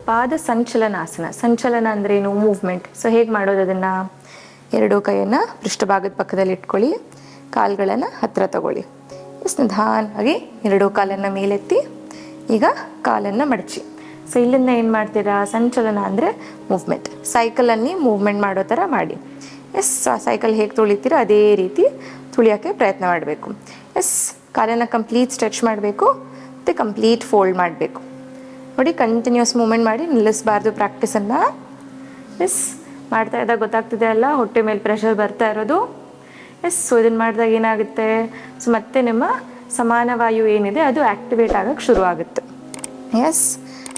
ಪಾದ ಸಂಚಲನಾಸನ. ಸಂಚಲನ ಅಂದ್ರೇನು? ಮೂವ್ಮೆಂಟ್. ಸೊ ಹೇಗೆ ಮಾಡೋದು ಅದನ್ನು? ಎರಡೂ ಕೈಯನ್ನು ಪೃಷ್ಠಭಾಗದ ಪಕ್ಕದಲ್ಲಿ ಇಟ್ಕೊಳ್ಳಿ, ಕಾಲುಗಳನ್ನು ಹತ್ತಿರ ತಗೊಳ್ಳಿ. ನಿಧಾನವಾಗಿ ಎರಡೂ ಕಾಲನ್ನು ಮೇಲೆತ್ತಿ, ಈಗ ಕಾಲನ್ನು ಮಡಚಿ. ಸೊ ಇಲ್ಲಿಂದ ಏನು ಮಾಡ್ತೀರಾ? ಸಂಚಲನ ಅಂದರೆ ಮೂವ್ಮೆಂಟ್. ಸೈಕಲಲ್ಲಿ ಮೂವ್ಮೆಂಟ್ ಮಾಡೋ ಥರ ಮಾಡಿ. ಸೈಕಲ್ ಹೇಗೆ ತುಳಿತೀರೋ ಅದೇ ರೀತಿ ತುಳಿಯೋಕ್ಕೆ ಪ್ರಯತ್ನ ಮಾಡಬೇಕು. ಕಾಲನ್ನು ಕಂಪ್ಲೀಟ್ ಸ್ಟ್ರೆಚ್ ಮಾಡಬೇಕು ಮತ್ತು ಕಂಪ್ಲೀಟ್ ಫೋಲ್ಡ್ ಮಾಡಬೇಕು. ನೋಡಿ, ಕಂಟಿನ್ಯೂಸ್ ಮೂವ್ಮೆಂಟ್ ಮಾಡಿ ನಿಲ್ಲಿಸಬಾರ್ದು ಪ್ರಾಕ್ಟೀಸನ್ನು. ಮಾಡ್ತಾ ಇದ್ದಾಗ ಗೊತ್ತಾಗ್ತಿದೆ ಅಲ್ಲ ಹೊಟ್ಟೆ ಮೇಲೆ ಪ್ರೆಷರ್ ಬರ್ತಾ ಇರೋದು. ಸೊ ಇದನ್ನು ಮಾಡಿದಾಗ ಏನಾಗುತ್ತೆ? ಸೊ ಮತ್ತೆ ನಿಮ್ಮ ಸಮಾನ ವಾಯು ಏನಿದೆ ಅದು ಆ್ಯಕ್ಟಿವೇಟ್ ಆಗೋಕ್ಕೆ ಶುರು ಆಗುತ್ತೆ.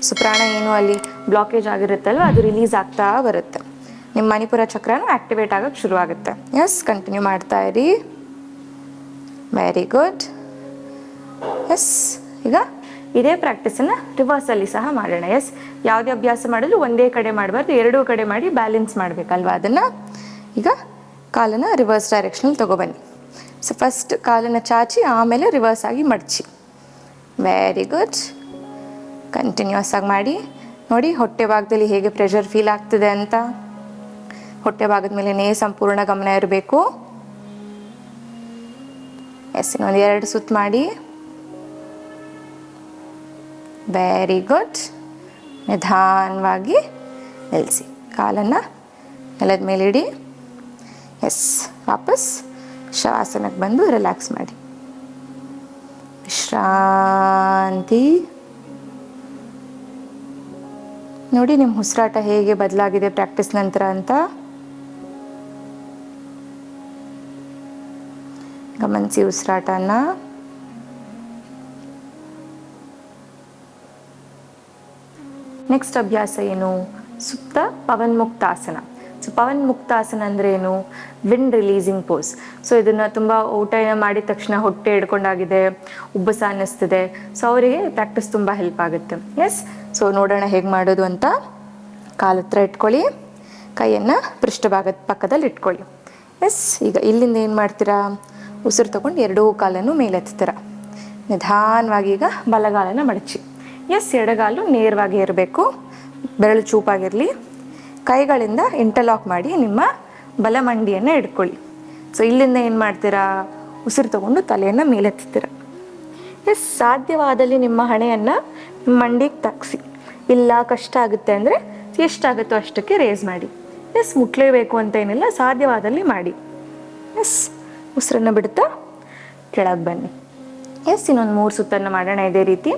ಸೊ ಪ್ರಾಣ ಏನು ಅಲ್ಲಿ ಬ್ಲಾಕೇಜ್ ಆಗಿರುತ್ತಲ್ವ ಅದು ರಿಲೀಸ್ ಆಗ್ತಾ ಬರುತ್ತೆ. ನಿಮ್ಮ ಮಣಿಪುರ ಚಕ್ರನೂ ಆ್ಯಕ್ಟಿವೇಟ್ ಆಗೋಕ್ಕೆ ಶುರು ಆಗುತ್ತೆ. ಕಂಟಿನ್ಯೂ ಮಾಡ್ತಾ ಇರಿ. Very good. ಈಗ ಇದೇ ಪ್ರಾಕ್ಟೀಸನ್ನು ರಿವರ್ಸಲ್ಲಿ ಸಹ ಮಾಡೋಣ. ಯಾವುದೇ ಅಭ್ಯಾಸ ಮಾಡಲು ಒಂದೇ ಕಡೆ ಮಾಡಬಾರ್ದು, ಎರಡೂ ಕಡೆ ಮಾಡಿ ಬ್ಯಾಲೆನ್ಸ್ ಮಾಡಬೇಕಲ್ವ ಅದನ್ನು. ಈಗ ಕಾಲನ್ನು ರಿವರ್ಸ್ ಡೈರೆಕ್ಷನಲ್ಲಿ ತೊಗೊಬನ್ನಿ. ಸೊ ಫಸ್ಟ್ ಕಾಲನ್ನು ಚಾಚಿ ಆಮೇಲೆ ರಿವರ್ಸ್ ಆಗಿ ಮಡಚಿ. Very good. ಕಂಟಿನ್ಯೂಸ್ ಆಗಿ ಮಾಡಿ. ನೋಡಿ ಹೊಟ್ಟೆ ಭಾಗದಲ್ಲಿ ಹೇಗೆ ಪ್ರೆಷರ್ ಫೀಲ್ ಆಗ್ತಿದೆ ಅಂತ. ಹೊಟ್ಟೆ ಭಾಗದ ಮೇಲೇ ಸಂಪೂರ್ಣ ಗಮನ ಇರಬೇಕು. ಇನ್ನೊಂದು 2 ಸುತ್ತು ಮಾಡಿ. Very good. ನಿಧಾನವಾಗಿ ನಿಲ್ಲಿಸಿ, ಕಾಲನ್ನು ನೆಲದ ಮೇಲೆ ಇಡಿ. ವಾಪಸ್ ಶವಾಸನಕ್ಕೆ ಬಂದು ರಿಲ್ಯಾಕ್ಸ್ ಮಾಡಿ. ವಿಶ್ರಾಂತಿ. ನೋಡಿ ನಿಮ್ಮ ಉಸಿರಾಟ ಹೇಗೆ ಬದಲಾಗಿದೆ ಪ್ರಾಕ್ಟೀಸ್ ನಂತರ ಅಂತ ಗಮನಿಸಿ ಉಸಿರಾಟನ. ನೆಕ್ಸ್ಟ್ ಅಭ್ಯಾಸ ಏನು? ಸುಪ್ತ ಪವನ್ಮುಕ್ತಾಸನ. ಸೊ ಪವನ್ಮುಕ್ತಾಸನ ಅಂದರೆ ಏನು? Wind releasing pose. ಸೊ ಇದನ್ನು ತುಂಬ ಊಟ ಮಾಡಿದ ತಕ್ಷಣ ಹೊಟ್ಟೆ ಹಿಡ್ಕೊಂಡಾಗಿದೆ, ಉಬ್ಬಸ ಅನ್ನಿಸ್ತಿದೆ, ಸೊ ಅವರಿಗೆ ಪ್ರಾಕ್ಟೀಸ್ ತುಂಬ ಹೆಲ್ಪ್ ಆಗುತ್ತೆ. ಸೊ ನೋಡೋಣ ಹೇಗೆ ಮಾಡೋದು ಅಂತ. ಕಾಲ ಹತ್ರ ಇಟ್ಕೊಳ್ಳಿ, ಕೈಯನ್ನು ಪೃಷ್ಠಭಾಗದ ಪಕ್ಕದಲ್ಲಿ ಇಟ್ಕೊಳ್ಳಿ. ಈಗ ಇಲ್ಲಿಂದ ಏನು ಮಾಡ್ತೀರಾ? ಉಸಿರು ತಗೊಂಡು ಎರಡೂ ಕಾಲನ್ನು ಮೇಲೆತ್ತೀರ. ನಿಧಾನವಾಗಿ ಈಗ ಬಲಗಾಲನ್ನು ಮಡಚಿ. ಎಡಗಾಲು ನೇರವಾಗಿ ಇರಬೇಕು, ಬೆರಳು ಚೂಪಾಗಿರಲಿ. ಕೈಗಳಿಂದ ಇಂಟರ್ಲಾಕ್ ಮಾಡಿ ನಿಮ್ಮ ಬಲಮಂಡಿಯನ್ನು ಇಟ್ಕೊಳ್ಳಿ. ಸೊ ಇಲ್ಲಿಂದ ಏನು ಮಾಡ್ತೀರಾ? ಉಸಿರು ತಗೊಂಡು ತಲೆಯನ್ನು ಮೇಲೆತ್ತೀರ. ಸಾಧ್ಯವಾದಲ್ಲಿ ನಿಮ್ಮ ಹಣೆಯನ್ನು ಮಂಡಿಗೆ ತಗ್ಸಿ. ಇಲ್ಲ ಕಷ್ಟ ಆಗುತ್ತೆ ಅಂದರೆ ಎಷ್ಟಾಗುತ್ತೋ ಅಷ್ಟಕ್ಕೆ ರೇಸ್ ಮಾಡಿ. ಮುಟ್ಲೇಬೇಕು ಅಂತ ಏನಿಲ್ಲ, ಸಾಧ್ಯವಾದಲ್ಲಿ ಮಾಡಿ. ಉಸಿರನ್ನು ಬಿಡ್ತಾ ಕೆಳಗೆ ಬನ್ನಿ. ಇನ್ನೊಂದು 3 ಸುತ್ತನ್ನು ಮಾಡೋಣ ಇದೇ ರೀತಿ.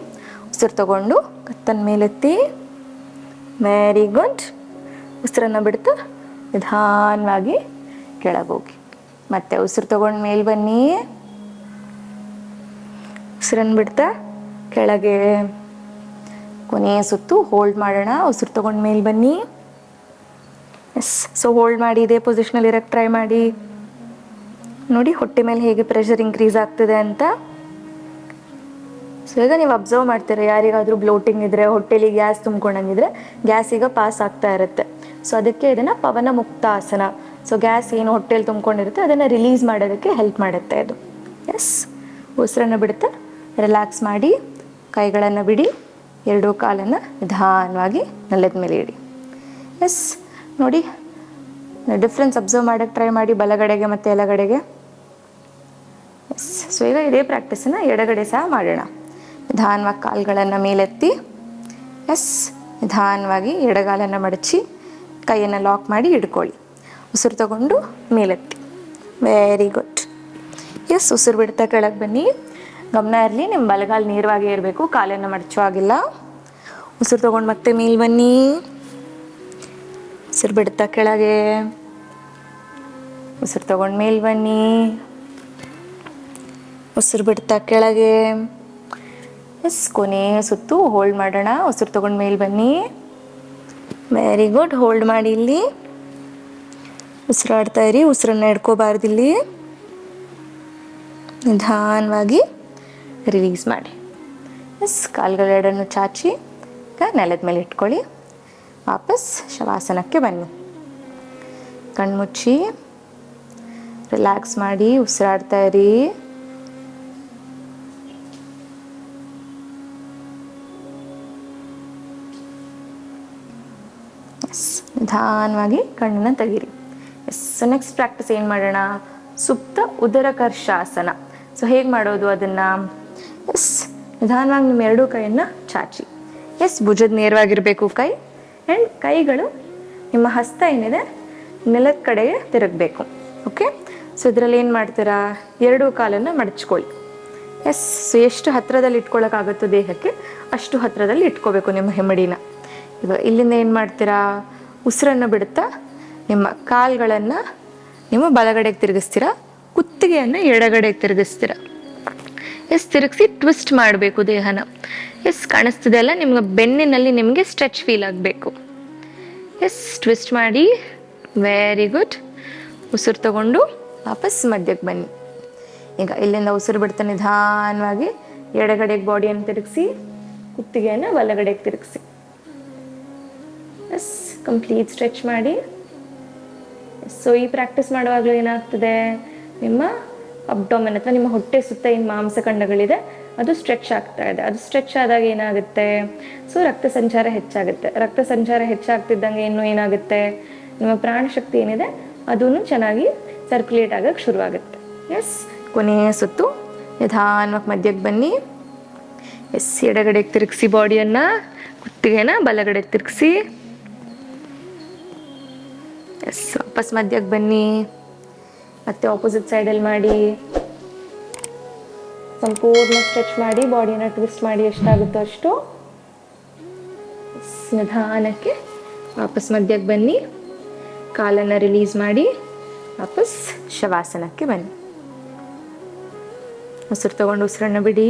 ಉಸಿರು ತಗೊಂಡು ಕತ್ತನ್ನು ಮೇಲೆತ್ತಿ. Very good. ಉಸಿರನ್ನು ಬಿಡ್ತಾ ನಿಧಾನವಾಗಿ ಕೆಳಗೆ ಹೋಗಿ. ಮತ್ತೆ ಉಸಿರು ತಗೊಂಡು ಮೇಲೆ ಬನ್ನಿ. ಉಸಿರನ್ನು ಬಿಡ್ತಾ ಕೆಳಗೆ. ಕೊನೆಯ ಸುತ್ತು ಹೋಲ್ಡ್ ಮಾಡೋಣ. ಉಸಿರು ತಗೊಂಡು ಮೇಲೆ ಬನ್ನಿ. ಸೊ ಹೋಲ್ಡ್ ಮಾಡಿ ಇದೇ ಪೊಸಿಷನಲ್ಲಿ ಇರೋಕ್ಕೆ ಟ್ರೈ ಮಾಡಿ. ನೋಡಿ ಹೊಟ್ಟೆ ಮೇಲೆ ಹೇಗೆ ಪ್ರೆಷರ್ ಇನ್ಕ್ರೀಸ್ ಆಗ್ತಿದೆ ಅಂತ. ಸೊ ಈಗ ನೀವು ಅಬ್ಸರ್ವ್ ಮಾಡ್ತೀರಾ, ಯಾರಿಗಾದರೂ ಬ್ಲೋಟಿಂಗ್ ಇದ್ದರೆ, ಹೊಟ್ಟೆಲಿ ಗ್ಯಾಸ್ ತುಂಬ್ಕೊಂಡಂಗಿದ್ರೆ ಗ್ಯಾಸ್ ಈಗ ಪಾಸ್ ಆಗ್ತಾ ಇರುತ್ತೆ. ಸೊ ಅದಕ್ಕೆ ಇದನ್ನು ಪವನ ಮುಕ್ತ ಆಸನ. ಸೊ ಗ್ಯಾಸ್ ಏನು ಹೊಟ್ಟೆಲಿ ತುಂಬ್ಕೊಂಡಿರುತ್ತೆ ಅದನ್ನು ರಿಲೀಸ್ ಮಾಡೋದಕ್ಕೆ ಹೆಲ್ಪ್ ಮಾಡುತ್ತೆ ಇದು. ಉಸಿರನ್ನು ಬಿಡುತ್ತಾ ರಿಲ್ಯಾಕ್ಸ್ ಮಾಡಿ. ಕೈಗಳನ್ನು ಬಿಡಿ, ಎರಡೂ ಕಾಲನ್ನು ನಿಧಾನವಾಗಿ ನೆಲದ ಮೇಲೆ ಇಡಿ. ನೋಡಿ ಡಿಫ್ರೆನ್ಸ್ ಅಬ್ಸರ್ವ್ ಮಾಡೋಕ್ಕೆ ಟ್ರೈ ಮಾಡಿ, ಬಲಗಡೆಗೆ ಮತ್ತು ಎಡಗಡೆಗೆ. ಸೊ ಈಗ ಇದೇ ಪ್ರಾಕ್ಟೀಸನ್ನು ಎಡಗಡೆ ಸಹ ಮಾಡೋಣ. ನಿಧಾನವಾಗಿ ಕಾಲುಗಳನ್ನು ಮೇಲೆತ್ತಿ. ನಿಧಾನವಾಗಿ ಎಡಗಾಲನ್ನು ಮಡಚಿ ಕೈಯನ್ನು ಲಾಕ್ ಮಾಡಿ ಹಿಡ್ಕೊಳ್ಳಿ. ಉಸಿರು ತಗೊಂಡು ಮೇಲೆತ್ತಿ. Very good. ಉಸಿರು ಬಿಡ್ತಾ ಕೆಳಗೆ ಬನ್ನಿ. ಗಮನ ಇರಲಿ, ನಿಮ್ಮ ಬಲಗಾಲು ನೇರವಾಗಿ ಇರಬೇಕು, ಕಾಲನ್ನು ಮಡಚೋ ಆಗಿಲ್ಲ. ಉಸಿರು ತಗೊಂಡು ಮತ್ತೆ ಮೇಲೆ ಬನ್ನಿ. ಉಸಿರು ಬಿಡ್ತಾ ಕೆಳಗೆ. ಉಸಿರು ತಗೊಂಡು ಮೇಲೆ ಬನ್ನಿ. ಉಸಿರು ಬಿಡ್ತಾ ಕೆಳಗೆ. ಕೊನೆಯ ಸುತ್ತು ಹೋಲ್ಡ್ ಮಾಡೋಣ. ಉಸಿರು ತಗೊಂಡು ಮೇಲೆ ಬನ್ನಿ. Very good. ಹೋಲ್ಡ್ ಮಾಡಿ ಇಲ್ಲಿ. ಉಸಿರಾಡ್ತಾ ಇರಿ, ಉಸಿರನ್ನು ಹಿಡ್ಕೋಬಾರ್ದು ಇಲ್ಲಿ. ನಿಧಾನವಾಗಿ ರಿಲೀಸ್ ಮಾಡಿ. ಕಾಲುಗಳೆರಡನ್ನು ಚಾಚಿ ನೆಲದ ಮೇಲೆ ಇಟ್ಕೊಳ್ಳಿ. ವಾಪಸ್ ಶವಾಸನಕ್ಕೆ ಬನ್ನಿ. ಕಣ್ಮುಚ್ಚಿ ರಿಲ್ಯಾಕ್ಸ್ ಮಾಡಿ ಉಸಿರಾಡ್ತಾ ಇರಿ. ಎಸ್, ನಿಧಾನವಾಗಿ ಕಣ್ಣನ್ನು ತೆಗೀರಿ. ಎಸ್, ಸೊ ನೆಕ್ಸ್ಟ್ ಪ್ರಾಕ್ಟೀಸ್ ಏನು ಮಾಡೋಣ? ಸುಪ್ತ ಉದರಕರ್ಷಾಸನ. ಸೊ ಹೇಗೆ ಮಾಡೋದು ಅದನ್ನು? ಎಸ್, ನಿಧಾನವಾಗಿ ನಿಮ್ಮ ಎರಡೂ ಕೈಯನ್ನು ಚಾಚಿ. ಎಸ್, ಭುಜದ ನೇರವಾಗಿರಬೇಕು ಕೈ. ಆ್ಯಂಡ್ ಕೈಗಳು ನಿಮ್ಮ ಹಸ್ತ ಏನಿದೆ ನೆಲದ ಕಡೆಗೆ ತಿರುಗಬೇಕು. ಓಕೆ, ಸೊ ಇದರಲ್ಲಿ ಏನು ಮಾಡ್ತೀರಾ? ಎರಡೂ ಕಾಲನ್ನು ಮಡಚ್ಕೊಳ್ಳಿ. ಎಸ್, ಸೊ ಎಷ್ಟು ಹತ್ತಿರದಲ್ಲಿ ಇಟ್ಕೊಳ್ಳೋಕ್ಕಾಗುತ್ತೋ ದೇಹಕ್ಕೆ ಅಷ್ಟು ಹತ್ತಿರದಲ್ಲಿ ಇಟ್ಕೋಬೇಕು ನಿಮ್ಮ ಹೆಮ್ಮಡಿನ. ಇವಾಗ ಇಲ್ಲಿಂದ ಏನು ಮಾಡ್ತೀರಾ? ಉಸಿರನ್ನು ಬಿಡುತ್ತಾ ನಿಮ್ಮ ಕಾಲುಗಳನ್ನು ನೀವು ಬಲಗಡೆಗೆ ತಿರುಗಿಸ್ತೀರಾ, ಕುತ್ತಿಗೆಯನ್ನು ಎಡಗಡೆಗೆ ತಿರುಗಿಸ್ತೀರಾ. ಎಸ್, ತಿರುಗಿಸಿ ಟ್ವಿಸ್ಟ್ ಮಾಡಬೇಕು ದೇಹನ. ಎಸ್, ಕಾಣಿಸ್ತಿದೆ ಅಲ್ಲ, ನಿಮ್ಗೆ ಬೆನ್ನಿನಲ್ಲಿ ನಿಮಗೆ ಸ್ಟ್ರೆಚ್ ಫೀಲ್ ಆಗಬೇಕು. ಎಸ್, ಟ್ವಿಸ್ಟ್ ಮಾಡಿ. Very good. ಉಸಿರು ತಗೊಂಡು ವಾಪಸ್ ಮಧ್ಯಕ್ಕೆ ಬನ್ನಿ. ಈಗ ಇಲ್ಲಿಂದ ಉಸಿರು ಬಿಡ್ತಾ ನಿಧಾನವಾಗಿ ಎಡಗಡೆಗೆ ಬಾಡಿಯನ್ನು ತಿರುಗಿಸಿ, ಕುತ್ತಿಗೆಯನ್ನು ಬಲಗಡೆಗೆ ತಿರುಗಿಸಿ. ಎಸ್, ಕಂಪ್ಲೀಟ್ ಸ್ಟ್ರೆಚ್ ಮಾಡಿ. ಸೊ ಈ ಪ್ರಾಕ್ಟೀಸ್ ಮಾಡುವಾಗಲೂ ಏನಾಗ್ತದೆ? ನಿಮ್ಮ ಅಬ್ಡೋಮೆನ್ ಅಥವಾ ನಿಮ್ಮ ಹೊಟ್ಟೆ ಸುತ್ತ ಏನು ಮಾಂಸಖಂಡಗಳಿದೆ ಅದು ಸ್ಟ್ರೆಚ್ ಆಗ್ತಾ ಇದೆ. ಅದು ಸ್ಟ್ರೆಚ್ ಆದಾಗ ಏನಾಗುತ್ತೆ? ಸೊ ರಕ್ತ ಸಂಚಾರ ಹೆಚ್ಚಾಗುತ್ತೆ. ರಕ್ತ ಸಂಚಾರ ಹೆಚ್ಚಾಗ್ತಿದ್ದಂಗೆ ಇನ್ನೂ ಏನಾಗುತ್ತೆ? ನಿಮ್ಮ ಪ್ರಾಣಶಕ್ತಿ ಏನಿದೆ ಅದೂ ಚೆನ್ನಾಗಿ ಸರ್ಕ್ಯುಲೇಟ್ ಆಗಕ್ಕೆ ಶುರುವಾಗುತ್ತೆ. ಎಸ್, ಕೊನೆಯ ಸುತ್ತು ನಿಧಾನವಾಗಿ ಮಧ್ಯಕ್ಕೆ ಬನ್ನಿ. ಎಸ್, ಎಡಗಡೆಗೆ ತಿರುಗಿಸಿ ಬಾಡಿಯನ್ನು, ಕುತ್ತಿಗೆನ ಬಲಗಡೆಗೆ ತಿರುಗಿಸಿ. ಎಸ್, ವಾಪಸ್ ಮಧ್ಯಕ್ಕೆ ಬನ್ನಿ. ಮತ್ತೆ ಆಪೋಸಿಟ್ ಸೈಡಲ್ಲಿ ಮಾಡಿ. ಸಂಪೂರ್ಣ ಸ್ಟ್ರೆಚ್ ಮಾಡಿ, ಬಾಡಿನ ಟ್ವಿಸ್ಟ್ ಮಾಡಿ ಎಷ್ಟಾಗುತ್ತೋ ಅಷ್ಟು. ನಿಧಾನಕ್ಕೆ ವಾಪಸ್ ಮಧ್ಯಕ್ಕೆ ಬನ್ನಿ. ಕಾಲನ್ನು ರಿಲೀಸ್ ಮಾಡಿ ವಾಪಸ್ ಶವಾಸನಕ್ಕೆ ಬನ್ನಿ. ಉಸಿರು ತಗೊಂಡು ಉಸಿರನ್ನು ಬಿಡಿ.